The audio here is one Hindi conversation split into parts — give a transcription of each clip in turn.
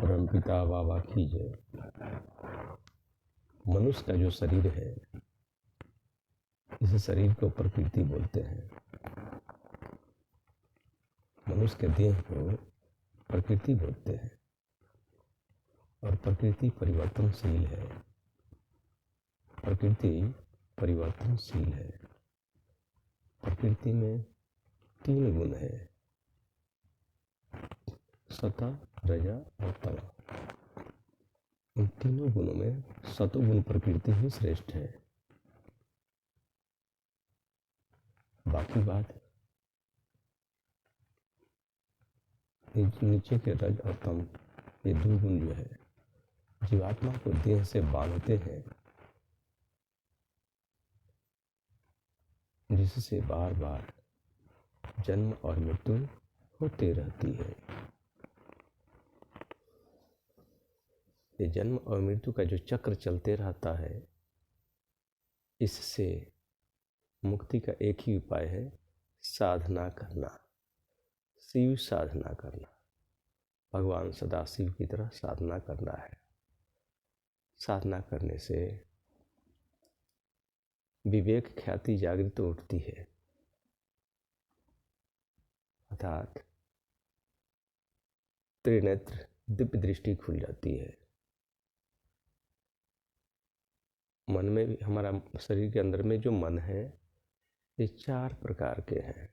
परमपिता बाबा की जय। मनुष्य का जो शरीर है, इस शरीर को प्रकृति बोलते हैं। मनुष्य के देह को प्रकृति बोलते हैं और प्रकृति परिवर्तनशील है। प्रकृति परिवर्तनशील है। प्रकृति में 3 गुण है, सतः, रजा और तमः। इन तीनों गुणों में सतोगुण प्रकृति ही श्रेष्ठ है। बाकी बात नीचे के रज और तम, ये 2 गुण जो है जीवात्मा को देह से बांधते हैं, जिससे बार बार जन्म और मृत्यु होते रहती है। ये जन्म और मृत्यु का जो चक्र चलते रहता है, इससे मुक्ति का एक ही उपाय है, साधना करना, शिव साधना करना। भगवान सदाशिव की तरह साधना करना है। साधना करने से विवेक ख्याति जागृत उठती है, अर्थात त्रिनेत्र दिव्य दृष्टि खुल जाती है। मन में भी, हमारा शरीर के अंदर में जो मन है, ये 4 प्रकार के हैं।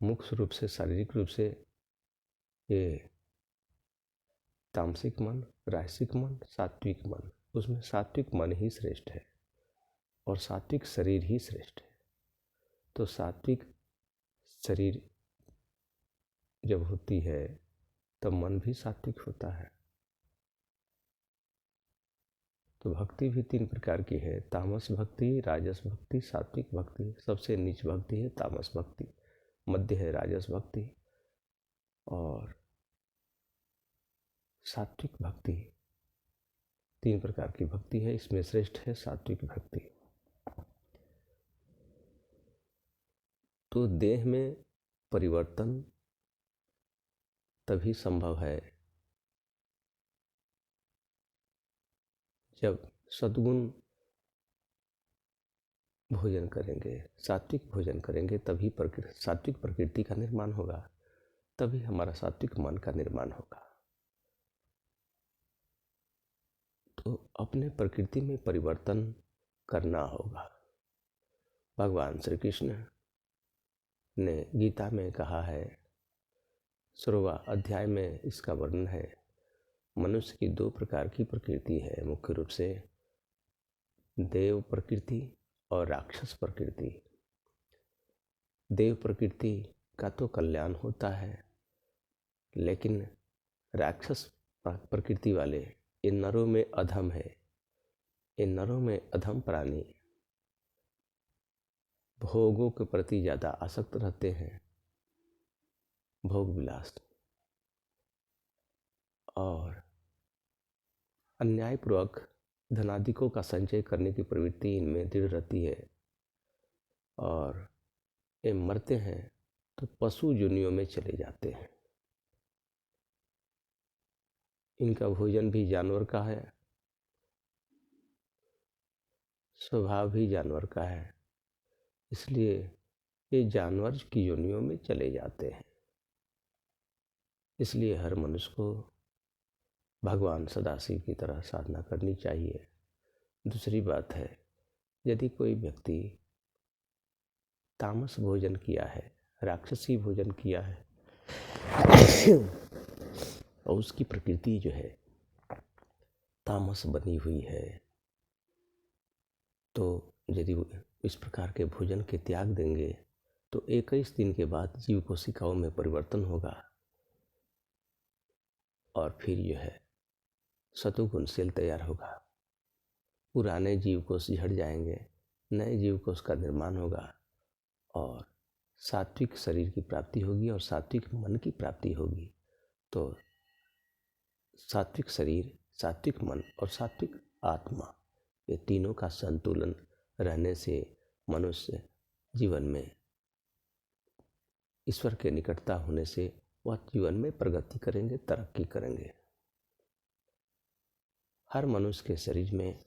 मुख्य रूप से, शारीरिक रूप से ये तामसिक मन, राजसिक मन, सात्विक मन। उसमें सात्विक मन ही श्रेष्ठ है और सात्विक शरीर ही श्रेष्ठ है। तो सात्विक शरीर जब होती है तब मन भी सात्विक होता है। तो भक्ति भी 3 प्रकार की है, तामस भक्ति, राजस भक्ति, सात्विक भक्ति। सबसे नीच भक्ति है तामस भक्ति, मध्य है राजस भक्ति और सात्विक भक्ति। 3 प्रकार की भक्ति है, इसमें श्रेष्ठ है सात्विक भक्ति। तो देह में परिवर्तन तभी संभव है जब सद्गुण भोजन करेंगे, सात्विक भोजन करेंगे, तभी सात्विक प्रकृति का निर्माण होगा, तभी हमारा सात्विक मन का निर्माण होगा। तो अपने प्रकृति में परिवर्तन करना होगा। भगवान श्री कृष्ण ने गीता में कहा है, 16वां अध्याय में इसका वर्णन है। मनुष्य की 2 प्रकार की प्रकृति है, मुख्य रूप से देव प्रकृति और राक्षस प्रकृति। देव प्रकृति का तो कल्याण होता है, लेकिन राक्षस प्रकृति वाले इन नरों में अधम है। इन नरों में अधम प्राणी भोगों के प्रति ज़्यादा आसक्त रहते हैं, भोग विलास, और अन्यायपूर्वक धनादिकों का संचय करने की प्रवृत्ति इनमें दृढ़ रहती है और ये मरते हैं तो पशु योनियों में चले जाते हैं। इनका भोजन भी जानवर का है, स्वभाव भी जानवर का है, इसलिए ये जानवर की योनियों में चले जाते हैं। इसलिए हर मनुष्य को भगवान सदाशिव की तरह साधना करनी चाहिए। दूसरी बात है, यदि कोई व्यक्ति तामस भोजन किया है, राक्षसी भोजन किया है और उसकी प्रकृति जो है तामस बनी हुई है, तो यदि इस प्रकार के भोजन के त्याग देंगे तो 21 दिन के बाद जीव कोशिकाओं में परिवर्तन होगा और फिर जो है सतुगुण सेल तैयार होगा। पुराने जीव कोष झड़ जाएंगे, नए जीव कोष का निर्माण होगा और सात्विक शरीर की प्राप्ति होगी और सात्विक मन की प्राप्ति होगी। तो सात्विक शरीर, सात्विक मन और सात्विक आत्मा, ये तीनों का संतुलन रहने से मनुष्य जीवन में ईश्वर के निकटता होने से वह जीवन में प्रगति करेंगे, तरक्की करेंगे। हर मनुष्य के शरीर में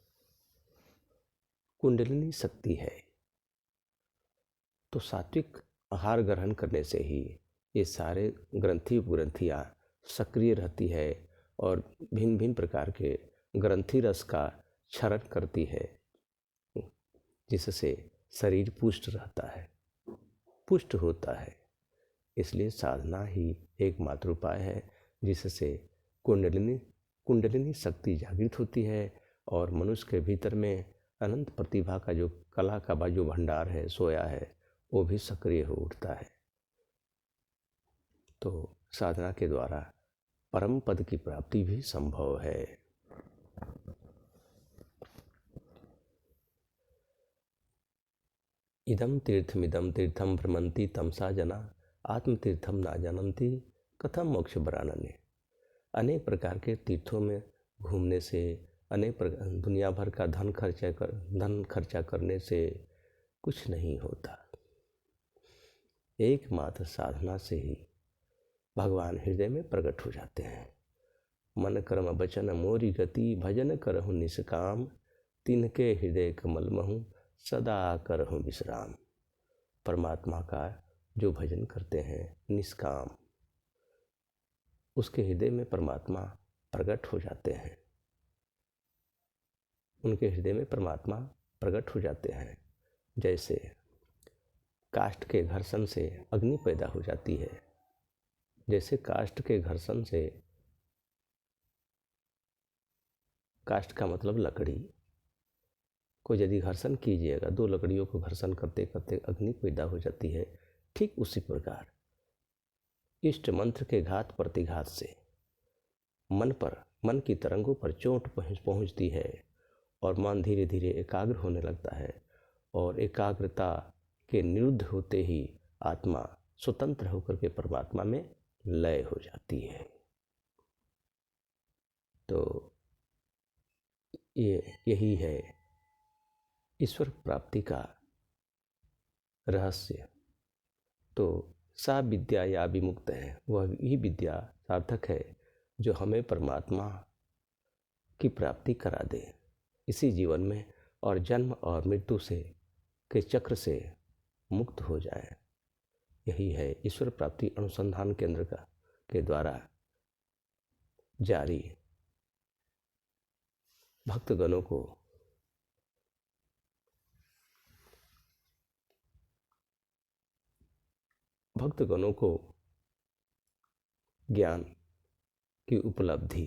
कुंडलिनी शक्ति है, तो सात्विक आहार ग्रहण करने से ही ये सारे ग्रंथि उपग्रंथियाँ सक्रिय रहती है और भिन्न भिन्न प्रकार के ग्रंथि रस का क्षरण करती है, जिससे शरीर पुष्ट रहता है, पुष्ट होता है। इसलिए साधना ही एकमात्र उपाय है जिससे कुंडलिनी शक्ति जागृत होती है और मनुष्य के भीतर में अनंत प्रतिभा का जो कला का जो भंडार है, सोया है, वो भी सक्रिय हो उठता है। तो साधना के द्वारा परम पद की प्राप्ति भी संभव है। इदम तीर्थम भ्रमंती तमसा जना आत्मतीर्थम ना जानन्ति कथम मोक्ष बरानने। अनेक प्रकार के तीर्थों में घूमने से, अनेक प्रकार दुनिया भर का धन खर्चा करने से कुछ नहीं होता। एकमात्र साधना से ही भगवान हृदय में प्रकट हो जाते हैं। मन कर्म वचन मोरी गति भजन करहु निष्काम, तिनके हृदय कमल महु सदा करहु विश्राम। परमात्मा का जो भजन करते हैं निष्काम, उसके हृदय में परमात्मा प्रकट हो जाते हैं। उनके हृदय में परमात्मा प्रकट हो जाते हैं। जैसे काष्ठ के घर्षण से अग्नि पैदा हो जाती है, जैसे काष्ठ के घर्षण से, काष्ठ का मतलब लकड़ी को यदि घर्षण कीजिएगा, दो लकड़ियों को घर्षण करते करते अग्नि पैदा हो जाती है, ठीक उसी प्रकार इष्ट मंत्र के घात प्रतिघात से मन की तरंगों पर चोट पहुंचती है और मन धीरे धीरे एकाग्र होने लगता है और एकाग्रता के निरुद्ध होते ही आत्मा स्वतंत्र होकर के परमात्मा में लय हो जाती है। तो यही है ईश्वर प्राप्ति का रहस्य। तो सा विद्या या विमुक्त है, वह ही विद्या सार्थक है जो हमें परमात्मा की प्राप्ति करा दे इसी जीवन में, और जन्म और मृत्यु से के चक्र से मुक्त हो जाए। यही है ईश्वर प्राप्ति अनुसंधान केंद्र का के द्वारा जारी भक्तगणों को ज्ञान की उपलब्धि